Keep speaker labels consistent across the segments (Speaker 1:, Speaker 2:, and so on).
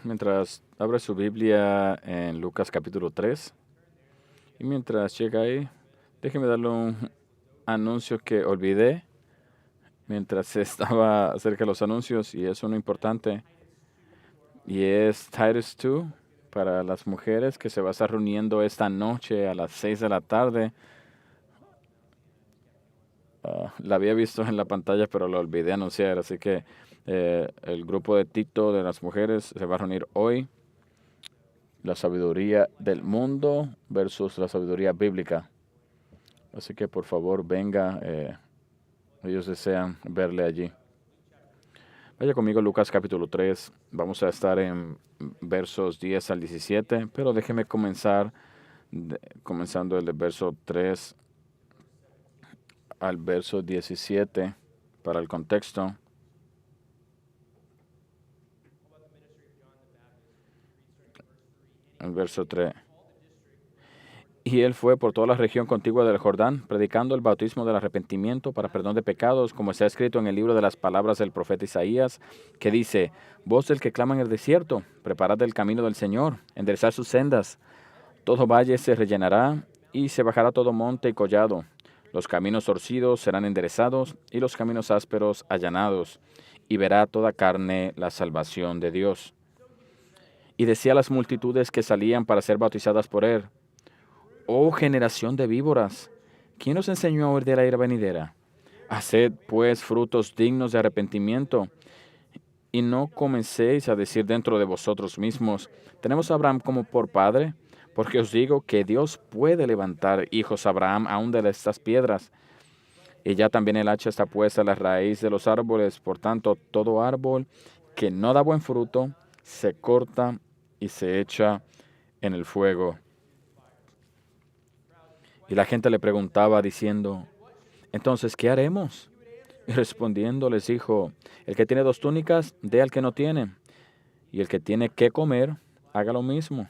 Speaker 1: Mientras abre su Biblia en Lucas capítulo 3, y mientras llega ahí, déjeme darle un anuncio que olvidé mientras estaba acerca de los anuncios, y es uno importante, y es Titus 2 para las mujeres, que se va a estar reuniendo esta noche a las 6 de la tarde. La había visto en la pantalla, pero lo olvidé anunciar, así que el grupo de Tito de las mujeres se va a reunir hoy. La sabiduría del mundo versus la sabiduría bíblica. Así que por favor venga, ellos desean verle allí. Vaya conmigo a Lucas capítulo 3, vamos a estar en versos 10 al 17, pero déjeme comenzar comenzando el verso 3 al verso 17 para el contexto. El verso 3. Y él fue por toda la región contigua del Jordán, predicando el bautismo del arrepentimiento para perdón de pecados, como está escrito en el libro de las palabras del profeta Isaías, que dice: Voz del que clama en el desierto, preparad el camino del Señor, enderezad sus sendas. Todo valle se rellenará, y se bajará todo monte y collado. Los caminos torcidos serán enderezados, y los caminos ásperos allanados, y verá toda carne la salvación de Dios. Y decía a las multitudes que salían para ser bautizadas por él: Oh generación de víboras, ¿quién os enseñó a huir de la ira venidera? Haced pues frutos dignos de arrepentimiento, y no comencéis a decir dentro de vosotros mismos: tenemos a Abraham como por padre, porque os digo que Dios puede levantar hijos a Abraham aún de estas piedras. Y ya también el hacha está puesta a la raíz de los árboles, por tanto todo árbol que no da buen fruto se corta y se echa en el fuego. Y la gente le preguntaba diciendo: entonces, ¿qué haremos? Y respondiendo les dijo: el que tiene 2 túnicas, dé al que no tiene, y el que tiene que comer, haga lo mismo.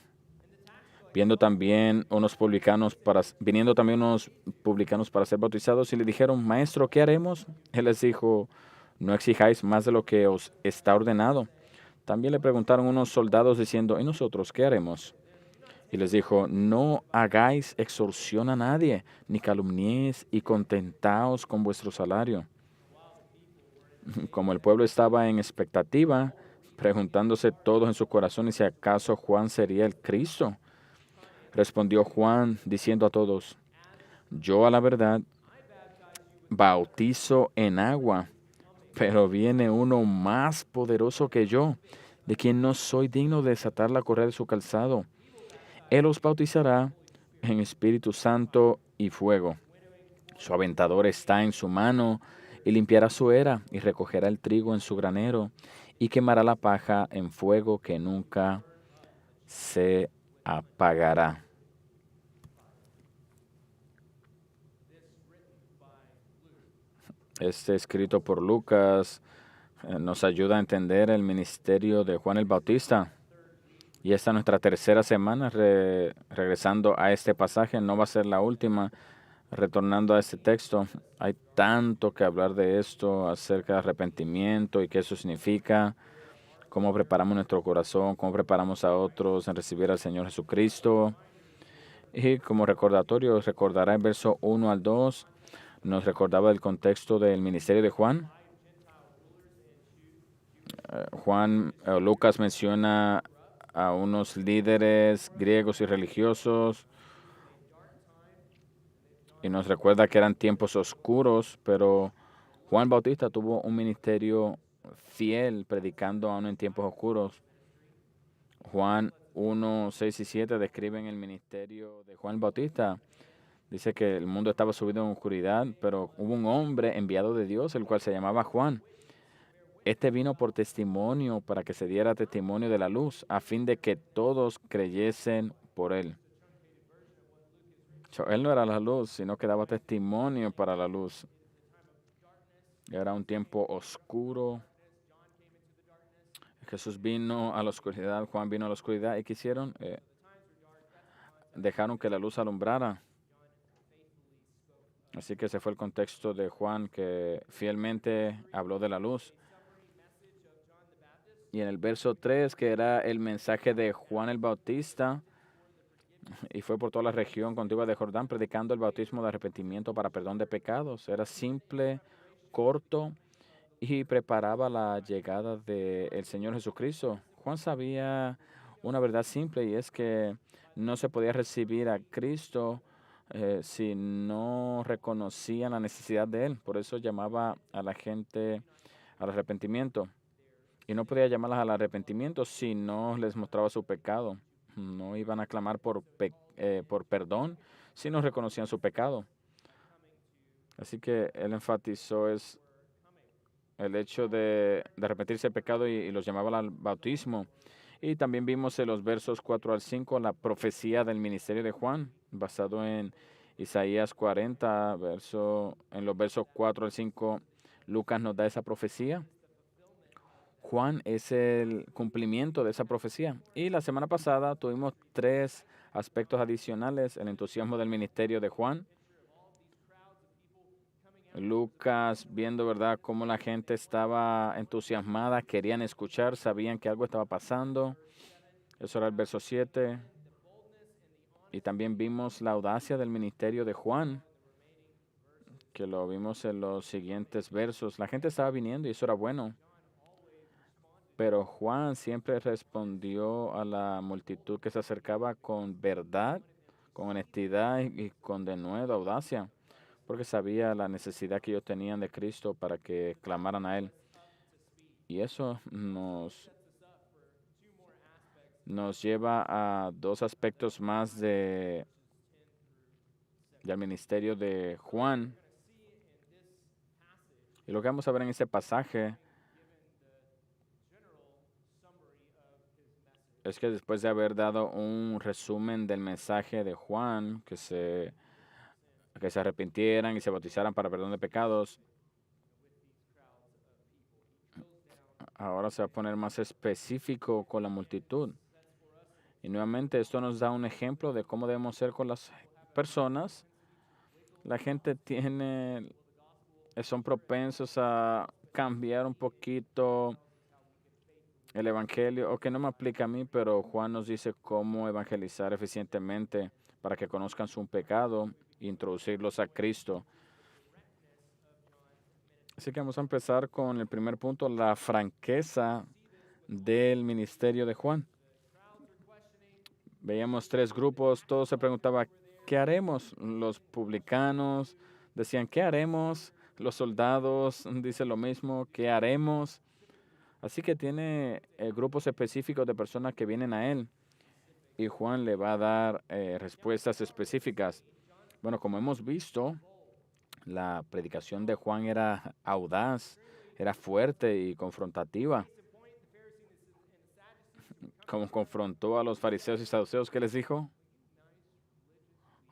Speaker 1: Viniendo también unos publicanos para ser bautizados, y le dijeron: Maestro, ¿qué haremos? Él les dijo: no exijáis más de lo que os está ordenado. También le preguntaron unos soldados diciendo: ¿y nosotros qué haremos? Y les dijo: no hagáis extorsión a nadie, ni calumniéis, y contentaos con vuestro salario. Como el pueblo estaba en expectativa, preguntándose todos en su corazón si acaso Juan sería el Cristo, respondió Juan diciendo a todos: yo a la verdad bautizo en agua, pero viene uno más poderoso que yo, de quien no soy digno de desatar la correa de su calzado. Él os bautizará en Espíritu Santo y fuego. Su aventador está en su mano, y limpiará su era, y recogerá el trigo en su granero, y quemará la paja en fuego que nunca se apagará. Este escrito por Lucas nos ayuda a entender el ministerio de Juan el Bautista. Y esta es nuestra tercera semana regresando a este pasaje. No va a ser la última. Retornando a este texto, hay tanto que hablar de esto acerca de arrepentimiento y qué eso significa, cómo preparamos nuestro corazón, cómo preparamos a otros en recibir al Señor Jesucristo. Y como recordatorio, recordará el verso 1 al 2, nos recordaba el contexto del ministerio de Juan. Lucas menciona a unos líderes griegos y religiosos, y nos recuerda que eran tiempos oscuros, pero Juan Bautista tuvo un ministerio fiel, predicando aún en tiempos oscuros. Juan 1, 6 y 7 describen el ministerio de Juan Bautista. Dice que el mundo estaba subido en oscuridad, pero hubo un hombre enviado de Dios, el cual se llamaba Juan. Este vino por testimonio, para que se diera testimonio de la luz, a fin de que todos creyesen por él. Él no era la luz, sino que daba testimonio para la luz. Era un tiempo oscuro. Jesús vino a la oscuridad, Juan vino a la oscuridad, y quisieron, dejaron que la luz alumbrara. Así que ese fue el contexto de Juan, que fielmente habló de la luz. Y en el verso 3, que era el mensaje de Juan el Bautista, y fue por toda la región contigua de Jordán, predicando el bautismo de arrepentimiento para perdón de pecados. Era simple, corto y preparaba la llegada del Señor Jesucristo. Juan sabía una verdad simple y es que no se podía recibir a Cristo si no reconocían la necesidad de Él. Por eso llamaba a la gente al arrepentimiento. Y no podía llamarlas al arrepentimiento si no les mostraba su pecado. No iban a clamar por perdón si no reconocían su pecado. Así que él enfatizó es el hecho de arrepentirse del pecado y los llamaba al bautismo. Y también vimos en los versos 4 al 5 la profecía del ministerio de Juan, basado en Isaías 40, en los versos 4 al 5, Lucas nos da esa profecía. Juan es el cumplimiento de esa profecía. Y la semana pasada tuvimos 3 aspectos adicionales: el entusiasmo del ministerio de Juan, Lucas viendo, ¿verdad?, cómo la gente estaba entusiasmada, querían escuchar, sabían que algo estaba pasando. Eso era el verso 7. Y también vimos la audacia del ministerio de Juan, que lo vimos en los siguientes versos. La gente estaba viniendo y eso era bueno. Pero Juan siempre respondió a la multitud que se acercaba con verdad, con honestidad y con denuedo, audacia, porque sabía la necesidad que ellos tenían de Cristo para que clamaran a Él. Y eso nos lleva a 2 aspectos más del ministerio de Juan. Y lo que vamos a ver en ese pasaje es que después de haber dado un resumen del mensaje de Juan, que se arrepintieran y se bautizaran para perdón de pecados, ahora se va a poner más específico con la multitud. Y nuevamente esto nos da un ejemplo de cómo debemos ser con las personas. La gente son propensos a cambiar un poquito el evangelio, o que no me aplica a mí, pero Juan nos dice cómo evangelizar eficientemente para que conozcan su pecado e introducirlos a Cristo. Así que vamos a empezar con el primer punto, la franqueza del ministerio de Juan. Veíamos 3 grupos, todos se preguntaban, ¿qué haremos? Los publicanos decían, ¿qué haremos? Los soldados dicen lo mismo, ¿qué haremos? Así que tiene grupos específicos de personas que vienen a él y Juan le va a dar respuestas específicas. Bueno, como hemos visto, la predicación de Juan era audaz, era fuerte y confrontativa. Como confrontó a los fariseos y saduceos, ¿qué les dijo?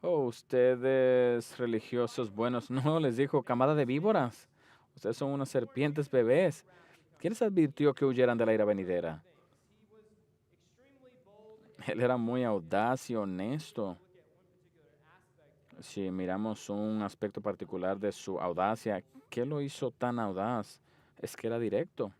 Speaker 1: Oh, ustedes religiosos buenos. No, les dijo, camada de víboras. Ustedes son unas serpientes bebés. ¿Quién les advirtió que huyeran de la ira venidera? Él era muy audaz y honesto. Si miramos un aspecto particular de su audacia, ¿qué lo hizo tan audaz? Es que era directo.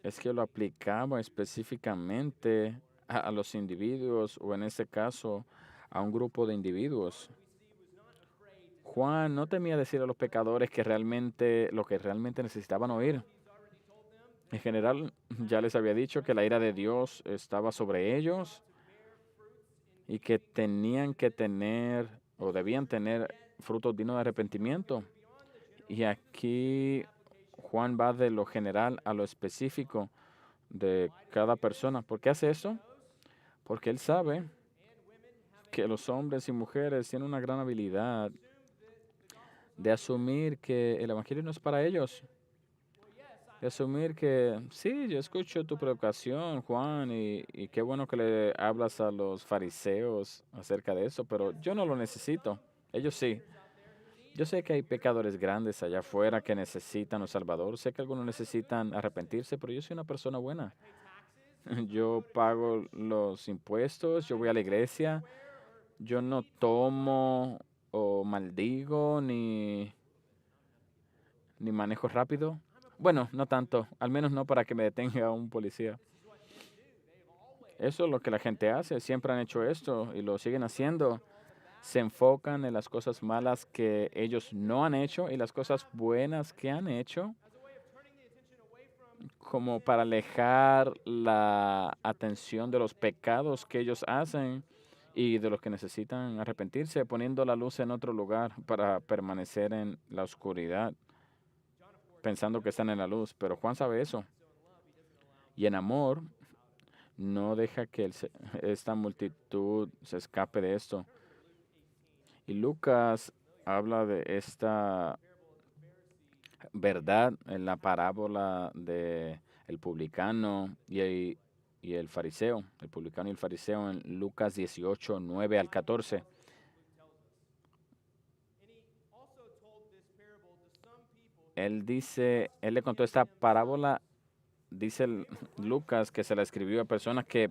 Speaker 1: Es que lo aplicaba específicamente a los individuos, o en este caso, a un grupo de individuos. Juan no temía decir a los pecadores lo que realmente necesitaban oír. En general, ya les había dicho que la ira de Dios estaba sobre ellos y que tenían que tener o debían tener frutos dignos de arrepentimiento. Y aquí Juan va de lo general a lo específico de cada persona. ¿Por qué hace eso? Porque él sabe que los hombres y mujeres tienen una gran habilidad de asumir que el Evangelio no es para ellos. De asumir que, sí, yo escucho tu predicación, Juan, y qué bueno que le hablas a los fariseos acerca de eso, pero yo no lo necesito. Ellos sí. Yo sé que hay pecadores grandes allá afuera que necesitan un Salvador. Sé que algunos necesitan arrepentirse, pero yo soy una persona buena. Yo pago los impuestos, yo voy a la iglesia, yo no tomo o maldigo ni manejo rápido. Bueno, no tanto, al menos no para que me detenga un policía. Eso es lo que la gente hace, siempre han hecho esto y lo siguen haciendo. Se enfocan en las cosas malas que ellos no han hecho y las cosas buenas que han hecho, como para alejar la atención de los pecados que ellos hacen y de los que necesitan arrepentirse, poniendo la luz en otro lugar para permanecer en la oscuridad, pensando que están en la luz. Pero Juan sabe eso. Y en amor, no deja que esta multitud se escape de esto. Y Lucas habla de esta verdad en la parábola de el publicano y el fariseo, el publicano y el fariseo en Lucas 18, 9 al 14. Él le contó esta parábola, dice Lucas, que se la escribió a personas que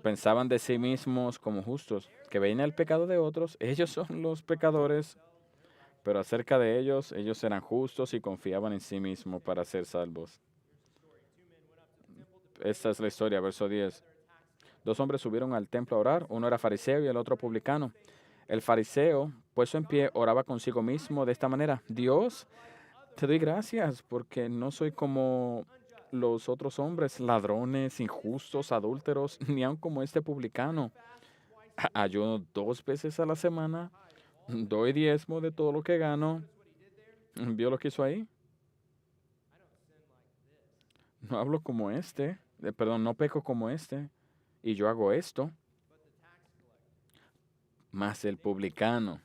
Speaker 1: pensaban de sí mismos como justos, que veían el pecado de otros, ellos son los pecadores, pero acerca de ellos, ellos eran justos y confiaban en sí mismos para ser salvos. Esta es la historia, verso 10. Dos hombres subieron al templo a orar, uno era fariseo y el otro publicano. El fariseo, puesto en pie, oraba consigo mismo de esta manera: Dios, te doy gracias porque no soy como los otros hombres, ladrones, injustos, adúlteros, ni aun como este publicano. Ayuno 2 veces a la semana, doy diezmo de todo lo que gano. ¿Vio lo que hizo ahí? No hablo como este, perdón, no peco como este, y yo hago esto. Mas el publicano,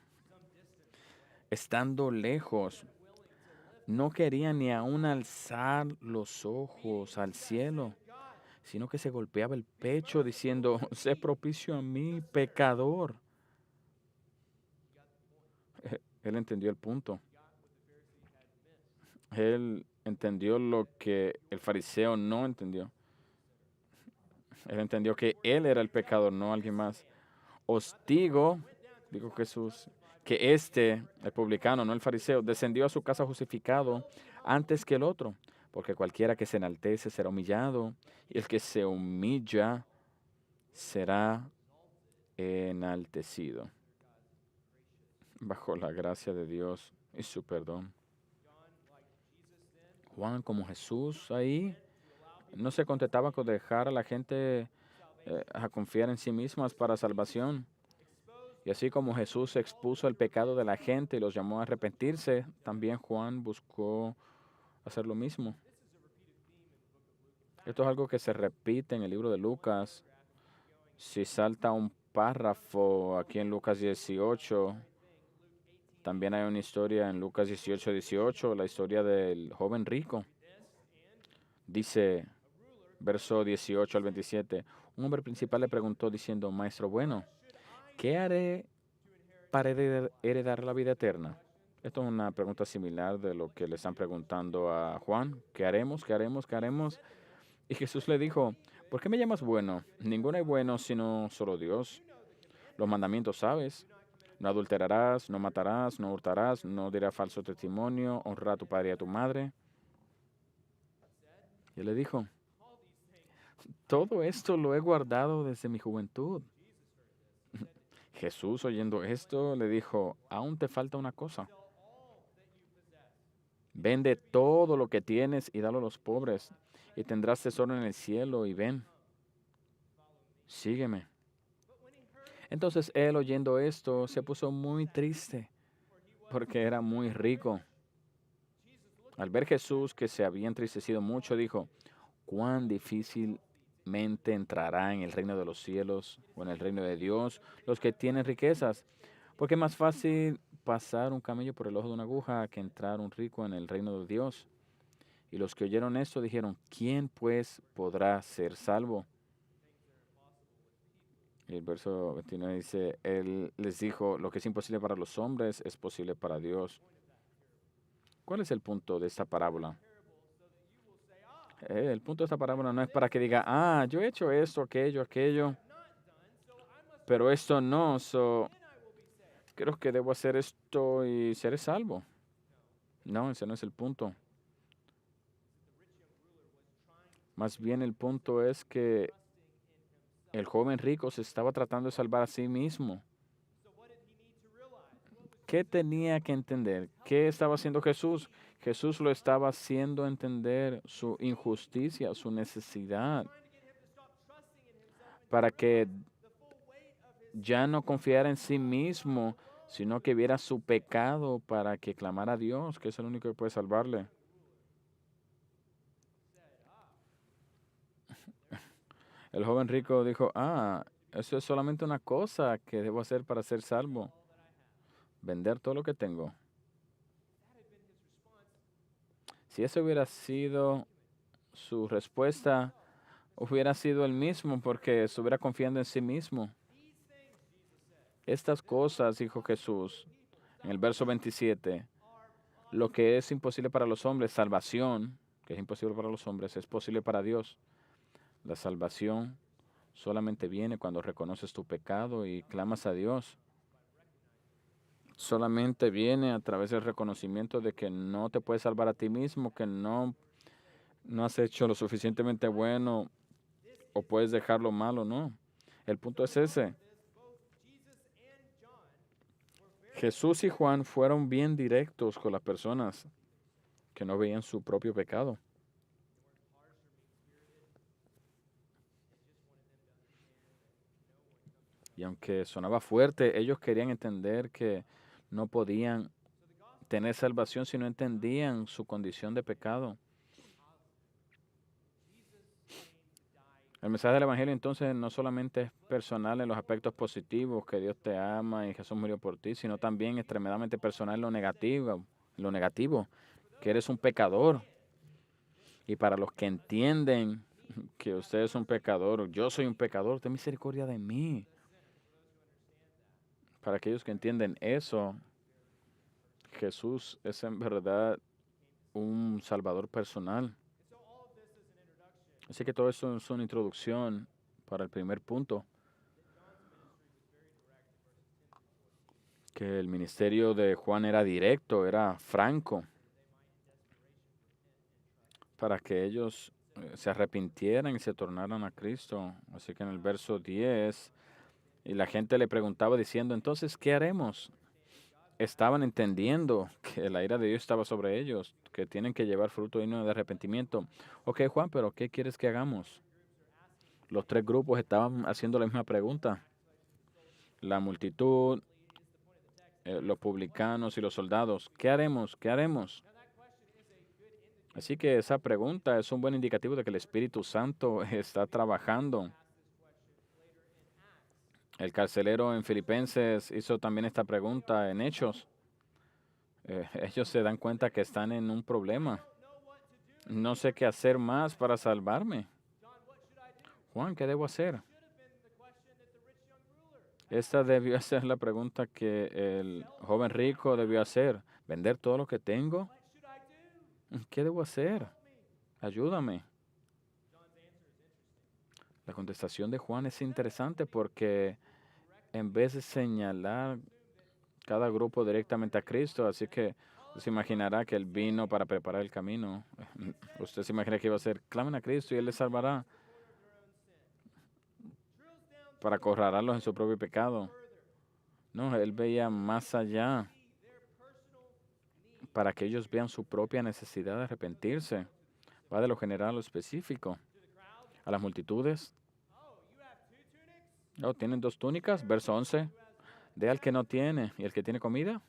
Speaker 1: estando lejos, no quería ni aún alzar los ojos al cielo, sino que se golpeaba el pecho diciendo: sé propicio a mí, pecador. Él entendió el punto. Él entendió lo que el fariseo no entendió. Él entendió que él era el pecador, no alguien más. Os digo, dijo Jesús, que el publicano, no el fariseo, descendió a su casa justificado antes que el otro, porque cualquiera que se enaltece será humillado, y el que se humilla será enaltecido, bajo la gracia de Dios y su perdón. Juan, como Jesús ahí, no se contentaba con dejar a la gente a confiar en sí mismas para salvación. Y así como Jesús expuso el pecado de la gente y los llamó a arrepentirse, también Juan buscó hacer lo mismo. Esto es algo que se repite en el libro de Lucas. Si salta un párrafo aquí en Lucas 18, también hay una historia en Lucas 18, 18, la historia del joven rico. Dice, verso 18 al 27, un hombre principal le preguntó diciendo: Maestro bueno, ¿qué haré para heredar la vida eterna? Esto es una pregunta similar de lo que le están preguntando a Juan. ¿Qué haremos? ¿Qué haremos? ¿Qué haremos? Y Jesús le dijo: ¿por qué me llamas bueno? Ninguno hay bueno sino solo Dios. Los mandamientos sabes: no adulterarás, no matarás, no hurtarás, no dirás falso testimonio, honra a tu padre y a tu madre. Y él le dijo: todo esto lo he guardado desde mi juventud. Jesús, oyendo esto, le dijo: aún te falta una cosa. Vende todo lo que tienes y dalo a los pobres, y tendrás tesoro en el cielo, y ven, sígueme. Entonces él, oyendo esto, se puso muy triste, porque era muy rico. Al ver Jesús que se había entristecido mucho, dijo: cuán difícilmente entrará en el reino de los cielos o en el reino de Dios los que tienen riquezas, porque es más fácil pasar un camello por el ojo de una aguja que entrar un rico en el reino de Dios. Y los que oyeron esto dijeron: ¿quién pues podrá ser salvo? Y el verso 29 dice: Él les dijo: lo que es imposible para los hombres es posible para Dios. ¿Cuál es el punto de esta parábola? El punto de esta parábola no es para que diga: yo he hecho esto, aquello, pero esto no, creo que debo hacer esto y seré salvo. No, ese no es el punto. Más bien el punto es que el joven rico se estaba tratando de salvar a sí mismo. ¿Qué tenía que entender? ¿Qué estaba haciendo Jesús? Jesús lo estaba haciendo entender su injusticia, su necesidad, para que ya no confiara en sí mismo, sino que viera su pecado para que clamara a Dios, que es el único que puede salvarle. El joven rico dijo, eso es solamente una cosa que debo hacer para ser salvo, vender todo lo que tengo. Si esa hubiera sido su respuesta, hubiera sido el mismo porque estuviera confiando en sí mismo. Estas cosas, dijo Jesús en el verso 27, lo que es imposible para los hombres, salvación, que es imposible para los hombres, es posible para Dios. La salvación solamente viene cuando reconoces tu pecado y clamas a Dios. Solamente viene a través del reconocimiento de que no te puedes salvar a ti mismo, que no has hecho lo suficientemente bueno o puedes dejarlo malo, no. El punto es ese. Jesús y Juan fueron bien directos con las personas que no veían su propio pecado. Y aunque sonaba fuerte, ellos querían entender que no podían tener salvación si no entendían su condición de pecado. El mensaje del Evangelio entonces no solamente es personal en los aspectos positivos, que Dios te ama y Jesús murió por ti, sino también extremadamente personal en lo negativo, que eres un pecador. Y para los que entienden que usted es un pecador, yo soy un pecador, ten misericordia de mí. Para aquellos que entienden eso, Jesús es en verdad un salvador personal. Así que todo eso es una introducción para el primer punto, que el ministerio de Juan era directo, era franco, para que ellos se arrepintieran y se tornaran a Cristo. Así que en el verso 10, y la gente le preguntaba diciendo, entonces, ¿qué haremos? Estaban entendiendo que la ira de Dios estaba sobre ellos, que tienen que llevar fruto digno de arrepentimiento. Ok, Juan, pero ¿qué quieres que hagamos? Los tres grupos estaban haciendo la misma pregunta. La multitud, los publicanos y los soldados. ¿Qué haremos? ¿Qué haremos? Así que esa pregunta es un buen indicativo de que el Espíritu Santo está trabajando. El carcelero en Filipenses hizo también esta pregunta en Hechos. Ellos se dan cuenta que están en un problema. No sé qué hacer más para salvarme. Juan, ¿qué debo hacer? Esta debió ser la pregunta que el joven rico debió hacer. ¿Vender todo lo que tengo? ¿Qué debo hacer? Ayúdame. La contestación de Juan es interesante porque en vez de señalar cada grupo directamente a Cristo, así que se imaginará que Él vino para preparar el camino. Usted se imagina que iba a ser, clamen a Cristo y Él les salvará para acorralarlos en su propio pecado. No, Él veía más allá para que ellos vean su propia necesidad de arrepentirse. Va de lo general a lo específico. A las multitudes. Oh, ¿tienen dos túnicas? Verso 11. De al que no tiene. ¿Y el que tiene comida?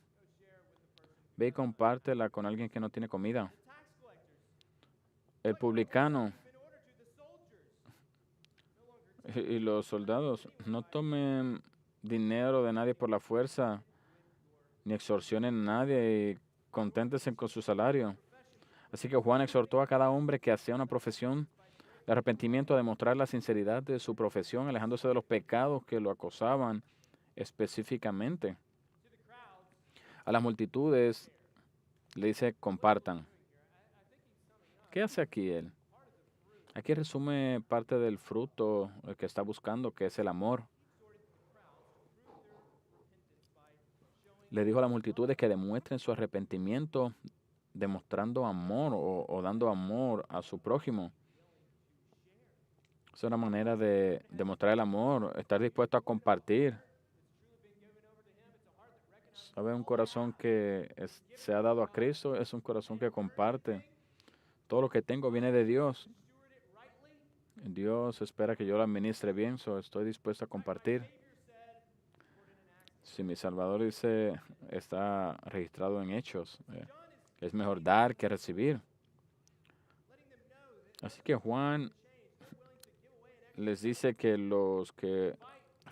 Speaker 1: Ve y compártela con alguien que no tiene comida. El publicano y los soldados, no tomen dinero de nadie por la fuerza, ni extorsionen a nadie y conténtense con su salario. Así que Juan exhortó a cada hombre que hacía una profesión de arrepentimiento a demostrar la sinceridad de su profesión, alejándose de los pecados que lo acosaban específicamente. A las multitudes le dice, compartan. ¿Qué hace aquí él? Aquí resume parte del fruto que está buscando, que es el amor. Le dijo a las multitudes que demuestren su arrepentimiento demostrando amor o dando amor a su prójimo. Es una manera de demostrar el amor, estar dispuesto a compartir. ¿Sabe? Un corazón que se ha dado a Cristo es un corazón que comparte. Todo lo que tengo viene de Dios. Dios espera que yo lo administre bien, estoy dispuesto a compartir. Si mi Salvador dice, está registrado en Hechos, es mejor dar que recibir. Así que Juan les dice que los que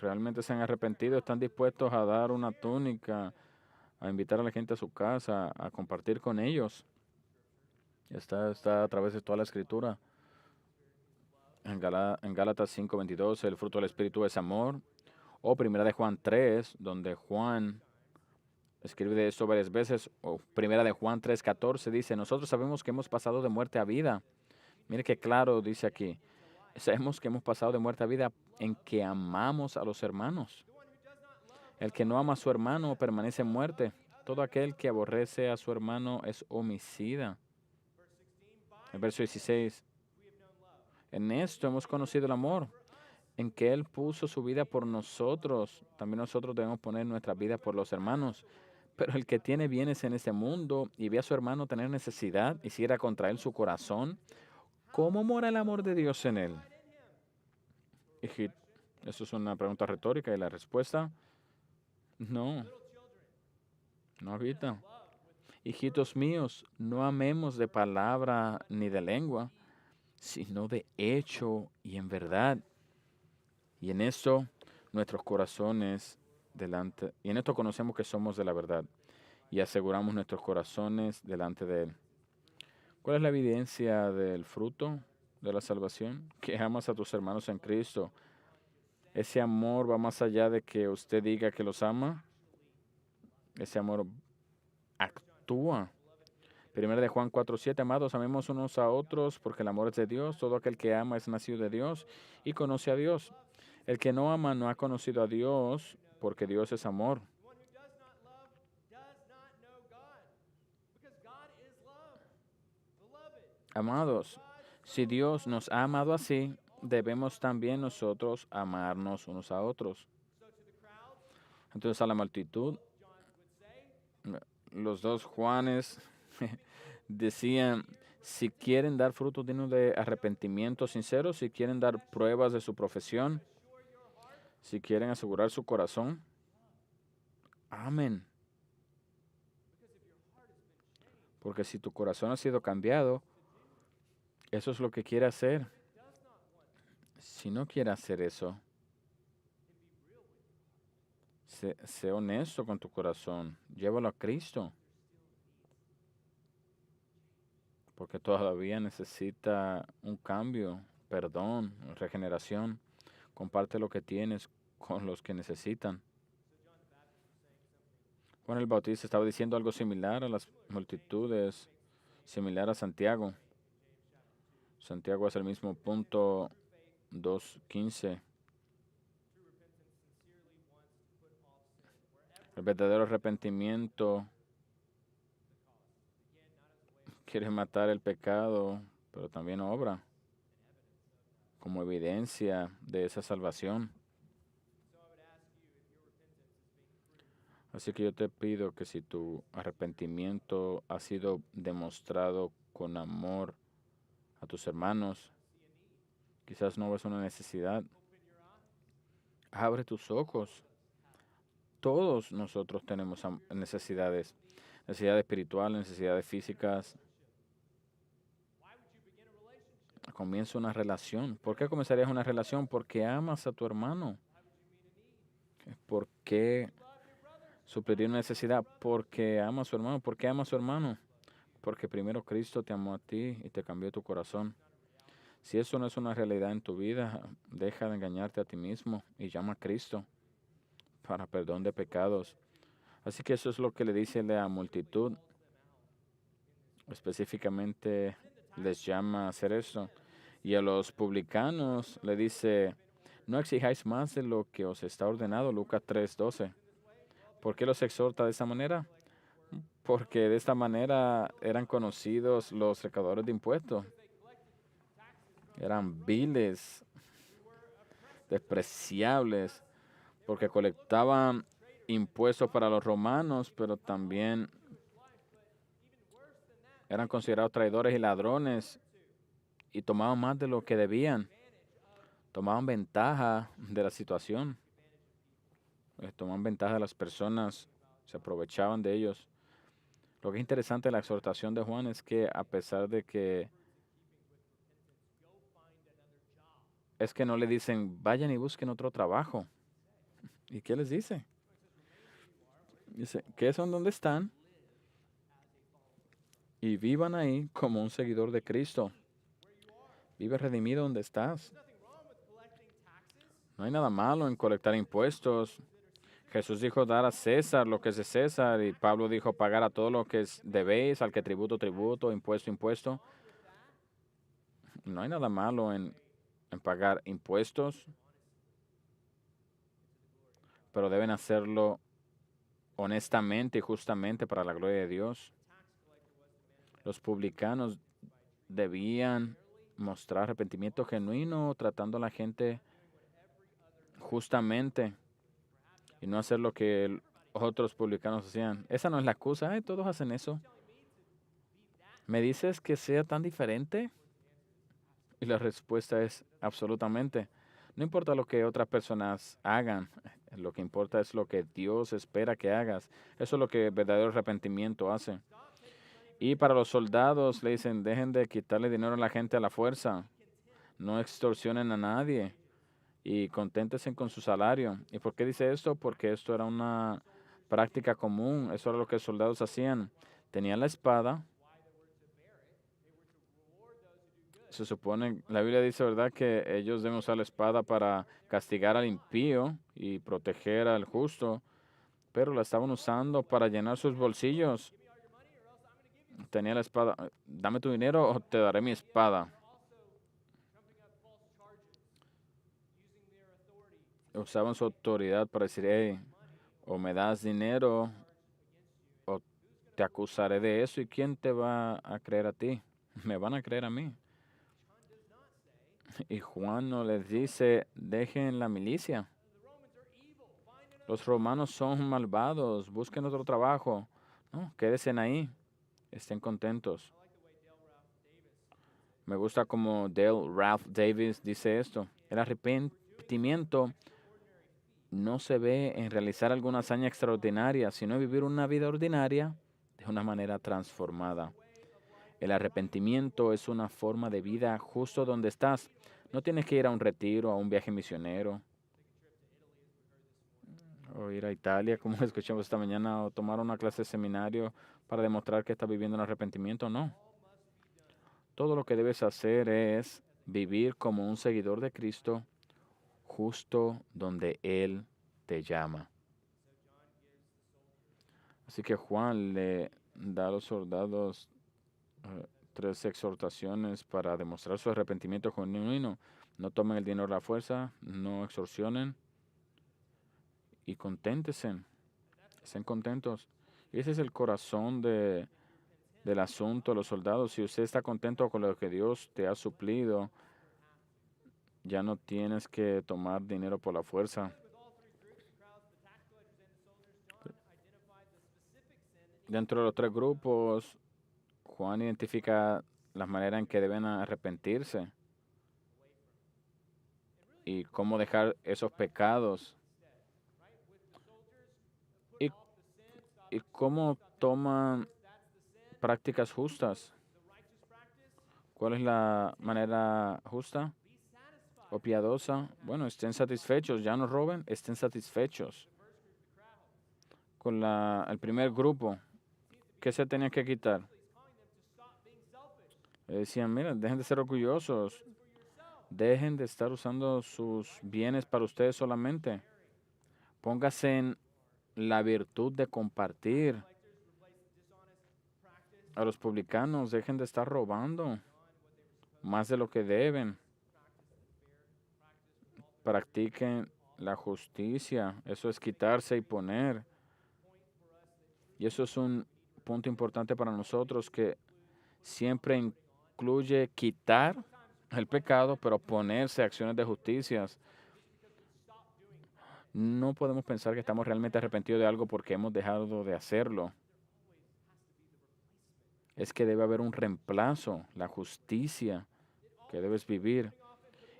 Speaker 1: realmente se han arrepentido están dispuestos a dar una túnica, a invitar a la gente a su casa, a compartir con ellos. Está a través de toda la escritura. En Gálatas 5:22, el fruto del Espíritu es amor. O Primera de Juan 3, donde Juan escribe de esto varias veces. O Primera de Juan 3:14 dice, nosotros sabemos que hemos pasado de muerte a vida. Mire qué claro dice aquí. Sabemos que hemos pasado de muerte a vida en que amamos a los hermanos. El que no ama a su hermano permanece en muerte. Todo aquel que aborrece a su hermano es homicida. El verso 16. En esto hemos conocido el amor, en que Él puso su vida por nosotros. También nosotros debemos poner nuestra vida por los hermanos. Pero el que tiene bienes en este mundo y ve a su hermano tener necesidad y cierra contra él su corazón, ¿cómo mora el amor de Dios en él? Eso es una pregunta retórica y la respuesta, no, no habita. Hijitos míos, no amemos de palabra ni de lengua, sino de hecho y en verdad. Y en esto nuestros corazones delante, y en esto conocemos que somos de la verdad y aseguramos nuestros corazones delante de Él. ¿Cuál es la evidencia del fruto de la salvación? Que amas a tus hermanos en Cristo. Ese amor va más allá de que usted diga que los ama. Ese amor actúa. Primera de Juan 4:7, amados, amemos unos a otros porque el amor es de Dios. Todo aquel que ama es nacido de Dios y conoce a Dios. El que no ama no ha conocido a Dios porque Dios es amor. Amados, si Dios nos ha amado así, debemos también nosotros amarnos unos a otros. Entonces a la multitud, los dos Juanes decían, si quieren dar frutos dignos de arrepentimiento sincero, si quieren dar pruebas de su profesión, si quieren asegurar su corazón, amen. Porque si tu corazón ha sido cambiado, eso es lo que quiere hacer. Si no quiere hacer eso, sé honesto con tu corazón. Llévalo a Cristo. Porque todavía necesita un cambio, perdón, regeneración. Comparte lo que tienes con los que necesitan. Juan el Bautista estaba diciendo algo similar a las multitudes, similar a Santiago. Santiago es el mismo punto 2:15. El verdadero arrepentimiento quiere matar el pecado, pero también obra como evidencia de esa salvación. Así que yo te pido que si tu arrepentimiento ha sido demostrado con amor a tus hermanos, quizás no ves una necesidad, abre tus ojos. Todos nosotros tenemos necesidades espirituales, necesidades físicas. Comienza una relación. ¿Por qué comenzarías una relación? Porque amas a tu hermano. ¿Por qué supliría una necesidad? Porque ama a su hermano. ¿Por qué ama a su hermano? Porque primero Cristo te amó a ti y te cambió tu corazón. Si eso no es una realidad en tu vida, deja de engañarte a ti mismo y llama a Cristo para perdón de pecados. Así que eso es lo que le dice la multitud. Específicamente les llama a hacer eso. Y a los publicanos le dice, no exijáis más de lo que os está ordenado, Lucas 3:12. ¿Por qué los exhorta de esa manera? porque de esta manera eran conocidos los recaudadores de impuestos. Eran viles, despreciables, porque colectaban impuestos para los romanos, pero también eran considerados traidores y ladrones y tomaban más de lo que debían. Tomaban ventaja de la situación, tomaban ventaja de las personas, se aprovechaban de ellos. Lo que es interesante de la exhortación de Juan es que a pesar de que es que no le dicen, vayan y busquen otro trabajo. ¿Y qué les dice? Dice, ¿qué son donde están? Y vivan ahí como un seguidor de Cristo. Vive redimido donde estás. No hay nada malo en colectar impuestos. Jesús dijo dar a César lo que es de César y Pablo dijo pagar a todo lo que es debéis, al que tributo, tributo, impuesto, impuesto. No hay nada malo en pagar impuestos, pero deben hacerlo honestamente y justamente para la gloria de Dios. Los publicanos debían mostrar arrepentimiento genuino, tratando a la gente justamente y no hacer lo que otros publicanos hacían. Esa no es la excusa. Ay, todos hacen eso. ¿Me dices que sea tan diferente? Y la respuesta es absolutamente. No importa lo que otras personas hagan, lo que importa es lo que Dios espera que hagas. Eso es lo que verdadero arrepentimiento hace. Y para los soldados le dicen, dejen de quitarle dinero a la gente a la fuerza. No extorsionen a nadie y conténtense con su salario. ¿Y por qué dice esto? Porque esto era una práctica común. Eso era lo que los soldados hacían. Tenían la espada. Se supone, la Biblia dice, ¿verdad?, que ellos deben usar la espada para castigar al impío y proteger al justo, pero la estaban usando para llenar sus bolsillos. Tenía la espada, dame tu dinero o te daré mi espada. Usaban su autoridad para decir, hey, o me das dinero o te acusaré de eso. ¿Y quién te va a creer a ti? Me van a creer a mí. Y Juan no les dice, dejen la milicia. Los romanos son malvados, busquen otro trabajo. No, quédense ahí, estén contentos. Me gusta como Dale Ralph Davis dice esto. El arrepentimiento no se ve en realizar alguna hazaña extraordinaria, sino en vivir una vida ordinaria de una manera transformada. El arrepentimiento es una forma de vida justo donde estás. No tienes que ir a un retiro, a un viaje misionero, o ir a Italia, como escuchamos esta mañana, o tomar una clase de seminario para demostrar que estás viviendo un arrepentimiento. No. Todo lo que debes hacer es vivir como un seguidor de Cristo justo donde Él te llama. Así que Juan le da a los soldados tres exhortaciones para demostrar su arrepentimiento genuino. No tomen el dinero a la fuerza, no extorsionen y conténtense, estén contentos. Y ese es el corazón del asunto de los soldados. Si usted está contento con lo que Dios te ha suplido, ya no tienes que tomar dinero por la fuerza. Dentro de los tres grupos, Juan identifica las maneras en que deben arrepentirse y cómo dejar esos pecados y, y cómo toman prácticas justas. ¿Cuál es la manera justa o piadosa? Bueno, estén satisfechos, ya no roben, estén satisfechos. Con el primer grupo, ¿qué se tenía que quitar? Le decían, mira, dejen de ser orgullosos, dejen de estar usando sus bienes para ustedes solamente. Póngase en la virtud de compartir. A los publicanos, dejen de estar robando más de lo que deben. Practiquen la justicia. Eso es quitarse y poner. Y eso es un punto importante para nosotros que siempre incluye quitar el pecado, pero ponerse acciones de justicia. No podemos pensar que estamos realmente arrepentidos de algo porque hemos dejado de hacerlo. Es que debe haber un reemplazo, la justicia que debes vivir.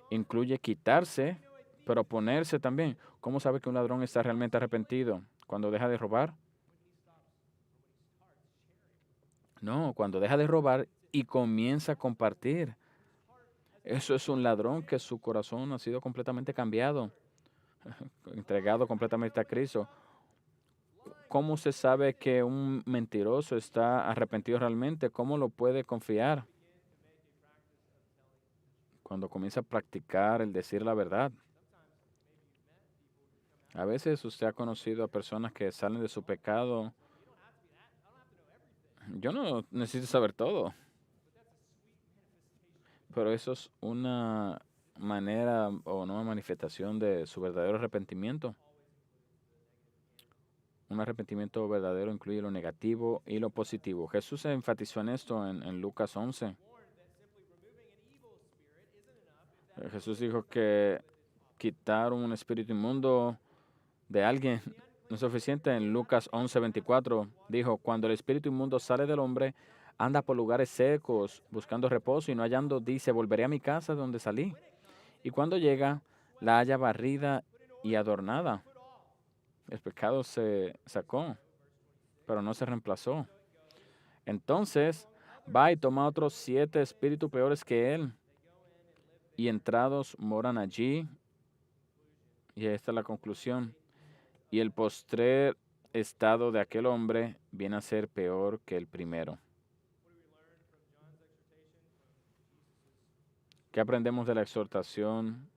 Speaker 1: Incluye quitarse, pero ponerse también. ¿Cómo sabe que un ladrón está realmente arrepentido? ¿Cuando deja de robar? No, cuando deja de robar y comienza a compartir. Eso es un ladrón que su corazón ha sido completamente cambiado, entregado completamente a Cristo. ¿Cómo se sabe que un mentiroso está arrepentido realmente? ¿Cómo lo puede confiar? Cuando comienza a practicar el decir la verdad. A veces usted ha conocido a personas que salen de su pecado. Yo no necesito saber todo, pero eso es una manera o una manifestación de su verdadero arrepentimiento. Un arrepentimiento verdadero incluye lo negativo y lo positivo. Jesús se enfatizó en esto en Lucas 11. Jesús dijo que quitar un espíritu inmundo de alguien no es suficiente. En Lucas 11:24 dijo, cuando el espíritu inmundo sale del hombre, anda por lugares secos, buscando reposo y no hallando, dice, volveré a mi casa de donde salí. Y cuando llega, la halla barrida y adornada. El pecado se sacó, pero no se reemplazó. Entonces va y toma otros 7 espíritus peores que él, y entrados moran allí. Y esta es la conclusión. Y el postrer estado de aquel hombre viene a ser peor que el primero. ¿Qué aprendemos de la exhortación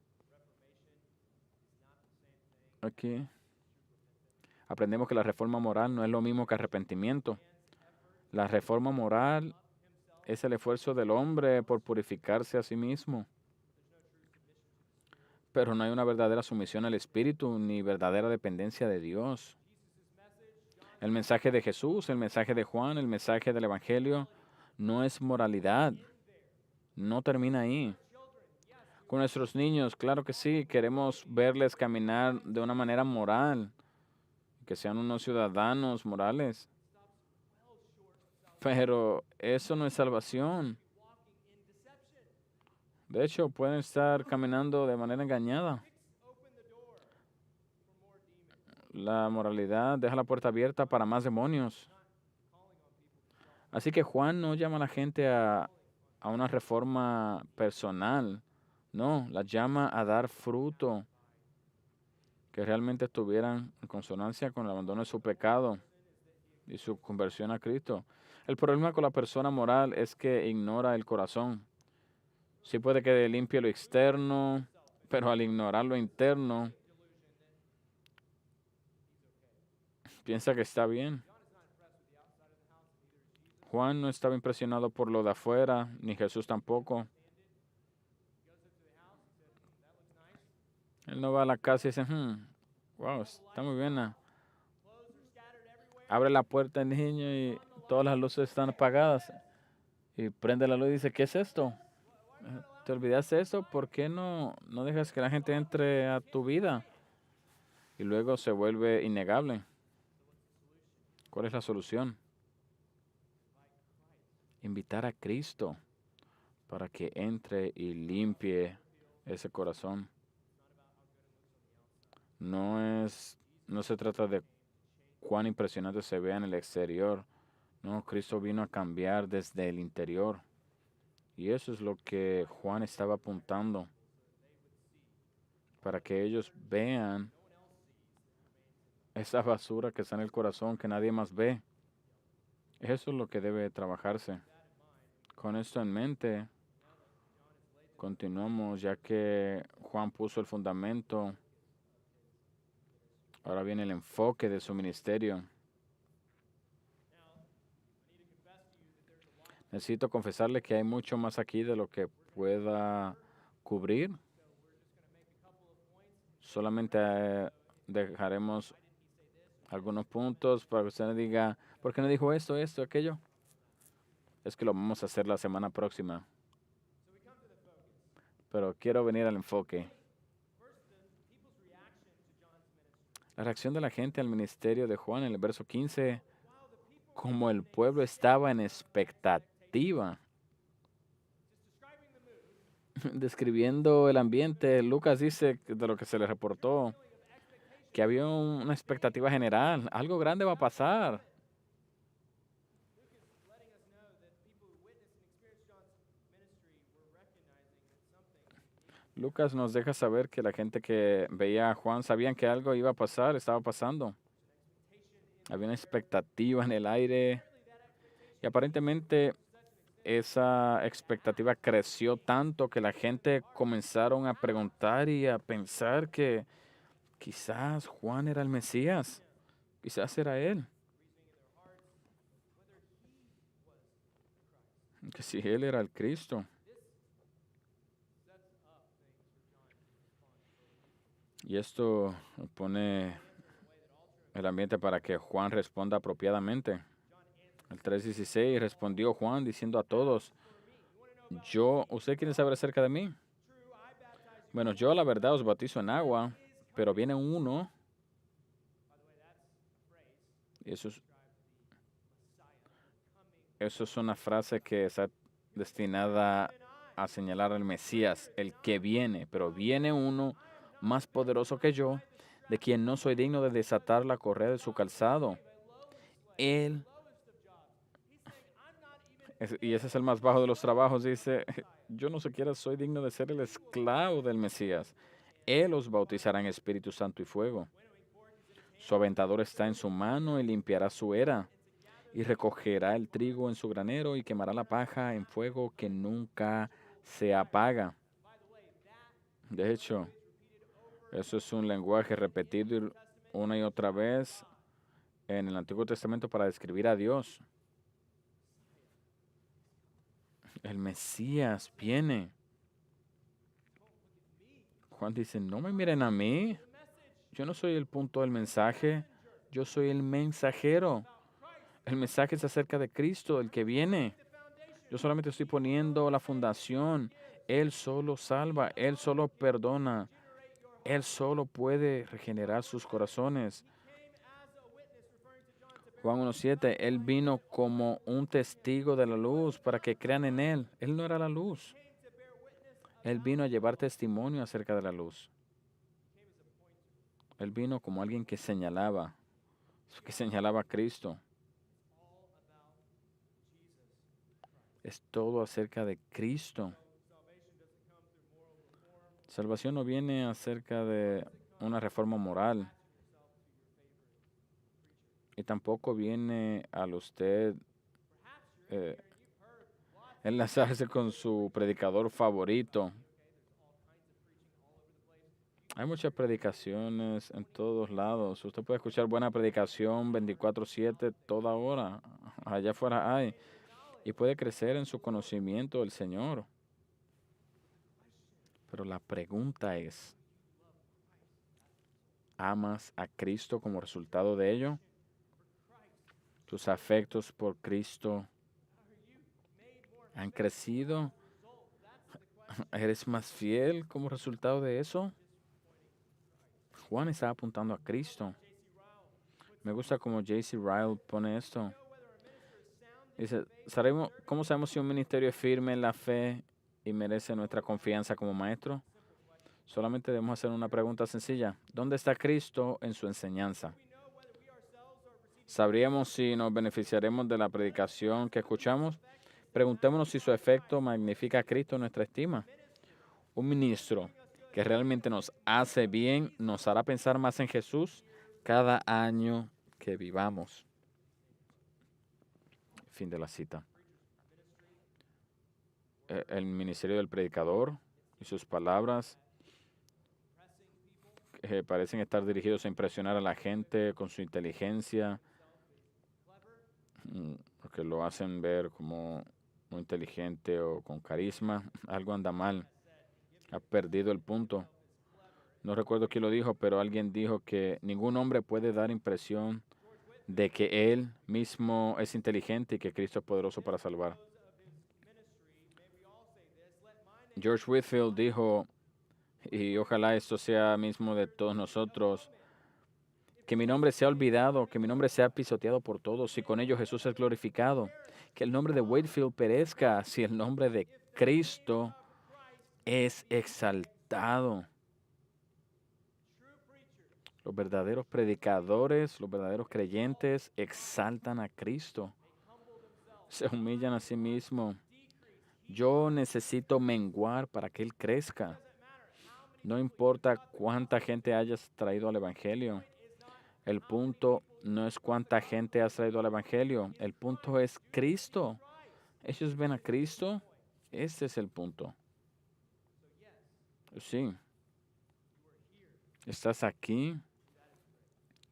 Speaker 1: aquí? Aprendemos que la reforma moral no es lo mismo que arrepentimiento. La reforma moral es el esfuerzo del hombre por purificarse a sí mismo. Pero no hay una verdadera sumisión al Espíritu ni verdadera dependencia de Dios. El mensaje de Jesús, el mensaje de Juan, el mensaje del Evangelio no es moralidad. No termina ahí. Con nuestros niños, claro que sí, queremos verles caminar de una manera moral, que sean unos ciudadanos morales. Pero eso no es salvación. De hecho, pueden estar caminando de manera engañada. La moralidad deja la puerta abierta para más demonios. Así que Juan no llama a la gente a una reforma personal. No, la llama a dar fruto que realmente estuvieran en consonancia con el abandono de su pecado y su conversión a Cristo. El problema con la persona moral es que ignora el corazón. Sí puede que limpie lo externo, pero al ignorar lo interno, piensa que está bien. Juan no estaba impresionado por lo de afuera, ni Jesús tampoco. Él no va a la casa y dice, wow, está muy bien. Abre la puerta el niño y todas las luces están apagadas. Y prende la luz y dice, ¿qué es esto? ¿Te olvidaste de esto? ¿Por qué no dejas que la gente entre a tu vida? Y luego se vuelve innegable. ¿Cuál es la solución? Invitar a Cristo para que entre y limpie ese corazón. No se trata de cuán impresionante se vea en el exterior. No, Cristo vino a cambiar desde el interior. Y eso es lo que Juan estaba apuntando, para que ellos vean esa basura que está en el corazón que nadie más ve. Eso es lo que debe trabajarse. Con esto en mente, continuamos ya que Juan puso el fundamento. Ahora viene el enfoque de su ministerio. Necesito confesarle que hay mucho más aquí de lo que pueda cubrir. Solamente dejaremos algunos puntos para que usted diga, ¿Por qué no dijo esto, aquello? Es que lo vamos a hacer la semana próxima. Pero quiero venir al enfoque. La reacción de la gente al ministerio de Juan en el verso 15, como el pueblo estaba en expectativa. Describiendo el ambiente, Lucas dice de lo que se le reportó, que había una expectativa general. Algo grande va a pasar. Lucas nos deja saber que la gente que veía a Juan sabían que algo iba a pasar, estaba pasando. Había una expectativa en el aire y aparentemente esa expectativa creció tanto que la gente comenzaron a preguntar y a pensar que quizás Juan era el Mesías, quizás era él, que si él era el Cristo. Y esto pone el ambiente para que Juan responda apropiadamente. El 3:16 respondió Juan diciendo a todos, ¿usted quiere saber acerca de mí? Bueno, yo la verdad os bautizo en agua, pero viene uno, y eso es una frase que está destinada a señalar al Mesías, el que viene, pero viene uno más poderoso que yo, de quien no soy digno de desatar la correa de su calzado. Él, y ese es el más bajo de los trabajos, dice, yo no siquiera soy digno de ser el esclavo del Mesías. Él os bautizará en Espíritu Santo y fuego. Su aventador está en su mano y limpiará su era, y recogerá el trigo en su granero y quemará la paja en fuego que nunca se apaga. De hecho, eso es un lenguaje repetido una y otra vez en el Antiguo Testamento para describir a Dios. El Mesías viene. Juan dice, no me miren a mí. Yo no soy el punto del mensaje. Yo soy el mensajero. El mensaje es acerca de Cristo, el que viene. Yo solamente estoy poniendo la fundación. Él solo salva, Él solo perdona, Él solo puede regenerar sus corazones. Juan 1:7, Él vino como un testigo de la luz para que crean en Él. Él no era la luz. Él vino a llevar testimonio acerca de la luz. Él vino como alguien que señalaba a Cristo. Es todo acerca de Cristo. Salvación no viene acerca de una reforma moral. Y tampoco viene al usted eh, enlazarse con su predicador favorito. Hay muchas predicaciones en todos lados. Usted puede escuchar buena predicación 24/7 toda hora. Allá afuera hay. Y puede crecer en su conocimiento del Señor. Pero la pregunta es, ¿amas a Cristo como resultado de ello? ¿Tus afectos por Cristo han crecido? ¿Eres más fiel como resultado de eso? Juan está apuntando a Cristo. Me gusta como J.C. Ryle pone esto. Dice, ¿cómo sabemos si un ministerio es firme en la fe y merece nuestra confianza como maestro? Solamente debemos hacer una pregunta sencilla. ¿Dónde está Cristo en su enseñanza? ¿Sabríamos si nos beneficiaremos de la predicación que escuchamos? Preguntémonos si su efecto magnifica a Cristo en nuestra estima. Un ministro que realmente nos hace bien nos hará pensar más en Jesús cada año que vivamos. Fin de la cita. El ministerio del predicador y sus palabras parecen estar dirigidos a impresionar a la gente con su inteligencia, porque lo hacen ver como muy inteligente o con carisma. Algo anda mal. Ha perdido el punto. No recuerdo quién lo dijo, pero alguien dijo que ningún hombre puede dar impresión de que Él mismo es inteligente y que Cristo es poderoso para salvar. George Whitefield dijo, y ojalá esto sea mismo de todos nosotros, que mi nombre sea olvidado, que mi nombre sea pisoteado por todos, y con ello Jesús es glorificado. Que el nombre de Whitefield perezca, si el nombre de Cristo es exaltado. Los verdaderos predicadores, los verdaderos creyentes exaltan a Cristo. Se humillan a sí mismos. Yo necesito menguar para que Él crezca. No importa cuánta gente hayas traído al Evangelio. El punto no es cuánta gente has traído al Evangelio. El punto es Cristo. Ellos ven a Cristo. Ese es el punto. Sí, estás aquí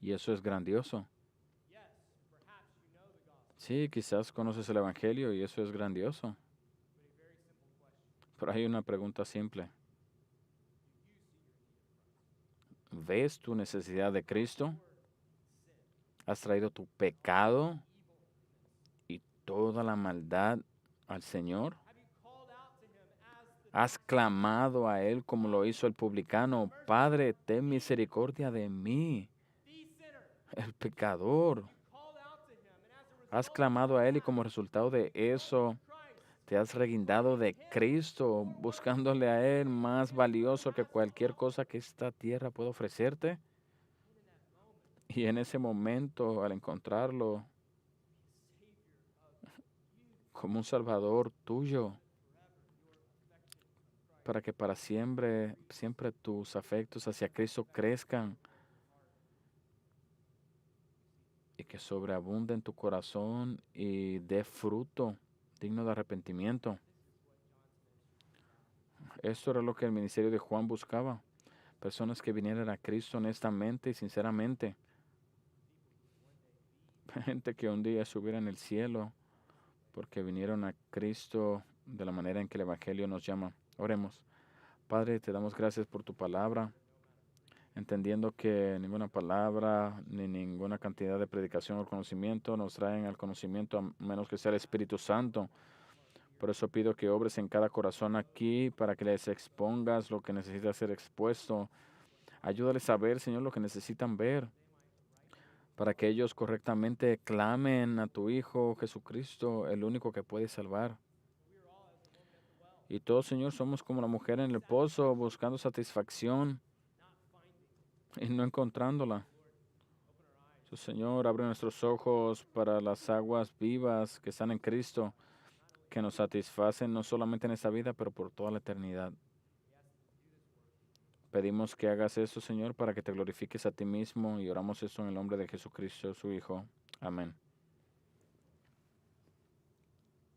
Speaker 1: y eso es grandioso. Sí, quizás conoces el Evangelio y eso es grandioso. Pero hay una pregunta simple. ¿Ves tu necesidad de Cristo? ¿Has traído tu pecado y toda la maldad al Señor? ¿Has clamado a Él como lo hizo el publicano? Padre, ten misericordia de mí, el pecador. Has clamado a Él y como resultado de eso te has reguindado de Cristo, buscándole a Él más valioso que cualquier cosa que esta tierra pueda ofrecerte. Y en ese momento, al encontrarlo como un Salvador tuyo, para que para siempre, siempre tus afectos hacia Cristo crezcan y que sobreabunde en tu corazón y dé fruto digno de arrepentimiento. Eso era lo que el ministerio de Juan buscaba. Personas que vinieran a Cristo honestamente y sinceramente. Gente que un día estuviera en el cielo porque vinieron a Cristo de la manera en que el Evangelio nos llama. Oremos. Padre, te damos gracias por tu palabra, entendiendo que ninguna palabra ni ninguna cantidad de predicación o conocimiento nos traen al conocimiento a menos que sea el Espíritu Santo. Por eso pido que obres en cada corazón aquí para que les expongas lo que necesita ser expuesto. Ayúdales a ver, Señor, lo que necesitan ver, para que ellos correctamente clamen a tu Hijo Jesucristo, el único que puede salvar. Y todos, Señor, somos como la mujer en el pozo, buscando satisfacción y no encontrándola. Señor, abre nuestros ojos para las aguas vivas que están en Cristo, que nos satisfacen no solamente en esta vida, pero por toda la eternidad. Pedimos que hagas eso, Señor, para que te glorifiques a ti mismo y oramos eso en el nombre de Jesucristo, su Hijo. Amén.